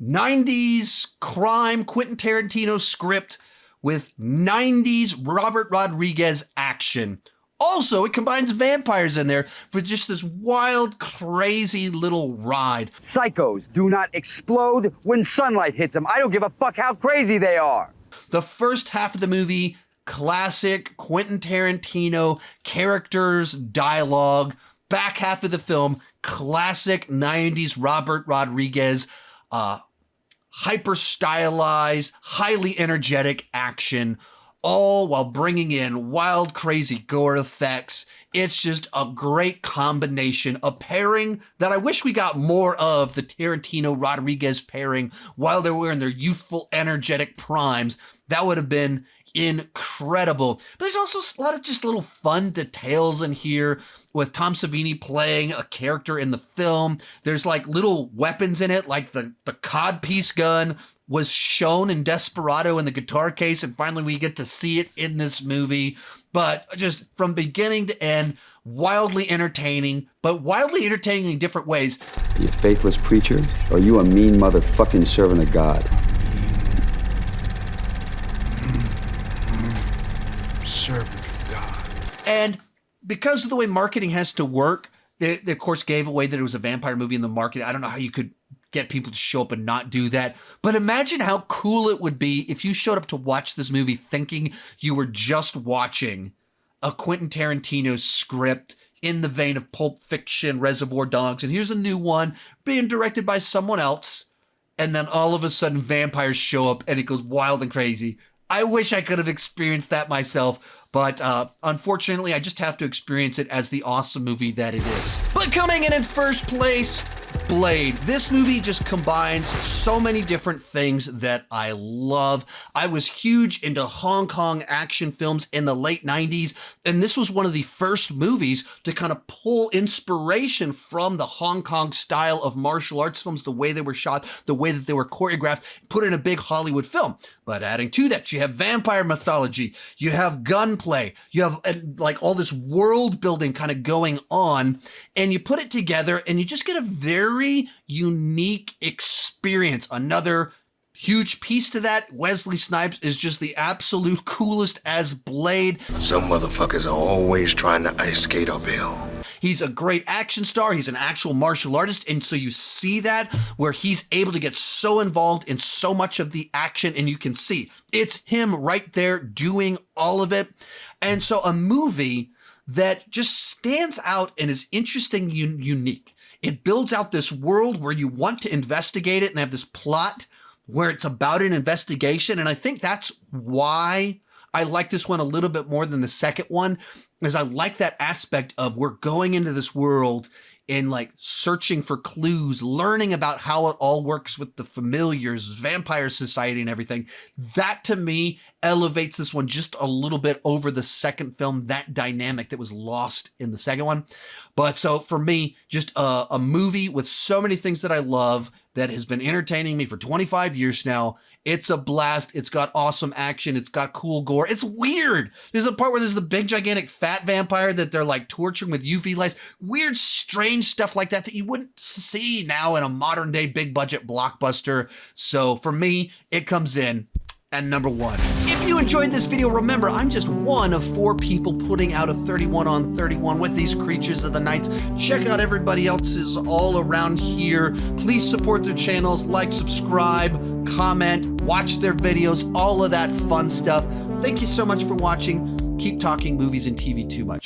90s crime Quentin Tarantino script with 90s Robert Rodriguez action. Also, it combines vampires in there for just this wild, crazy little ride. Psychos do not explode when sunlight hits them. I don't give a fuck how crazy they are. The first half of the movie, classic Quentin Tarantino, characters, dialogue. Back half of the film, classic 90s Robert Rodriguez, hyper stylized, highly energetic action, all while bringing in wild, crazy gore effects. It's just a great combination, a pairing that I wish we got more of, the Tarantino-Rodriguez pairing while they were in their youthful, energetic primes. That would have been incredible. But there's also a lot of just little fun details in here with Tom Savini playing a character in the film. There's like little weapons in it, like the codpiece gun was shown in Desperado in the guitar case, and finally we get to see it in this movie. But just from beginning to end, wildly entertaining, but wildly entertaining in different ways. Are you a faithless preacher, or are you a mean motherfucking servant of God? Servant of God. And because of the way marketing has to work, they of course gave away that it was a vampire movie in the market. I don't know how you could get people to show up and not do that. But imagine how cool it would be if you showed up to watch this movie thinking you were just watching a Quentin Tarantino script in the vein of Pulp Fiction, Reservoir Dogs, and here's a new one being directed by someone else, and then all of a sudden vampires show up and it goes wild and crazy. I wish I could have experienced that myself, but unfortunately I just have to experience it as the awesome movie that it is. But coming in first place, Blade. This movie just combines so many different things that I love. I was huge into Hong Kong action films in the late 90s, and this was one of the first movies to kind of pull inspiration from the Hong Kong style of martial arts films, the way they were shot, the way that they were choreographed, put in a big Hollywood film. But adding to that, you have vampire mythology, you have gunplay, you have like all this world building kind of going on, and you put it together and you just get a very unique experience. Another huge piece to that, Wesley Snipes is just the absolute coolest as Blade. Some motherfuckers are always trying to ice skate uphill. He's a great action star. He's an actual martial artist. And so you see that where he's able to get so involved in so much of the action, and you can see it's him right there doing all of it. And so a movie that just stands out and is interesting, unique. It builds out this world where you want to investigate it and have this plot where it's about an investigation. And I think that's why I like this one a little bit more than the second one, is I like that aspect of we're going into this world in like searching for clues, learning about how it all works with the familiars, vampire society and everything. That to me elevates this one just a little bit over the second film, that dynamic that was lost in the second one. But so for me, just a movie with so many things that I love that has been entertaining me for 25 years now. It's a blast. It's got awesome action. It's got cool gore. It's weird. There's a part where there's the big, gigantic, fat vampire that they're like torturing with UV lights. Weird, strange stuff like that that you wouldn't see now in a modern day big budget blockbuster. So for me, it comes in at number 1. If you enjoyed this video, remember, I'm just one of 4 people putting out a 31 on 31 with these creatures of the nights. Check out everybody else's all around here. Please support their channels, like, subscribe, comment, watch their videos, all of that fun stuff. Thank you so much for watching. Keep talking movies and TV too much.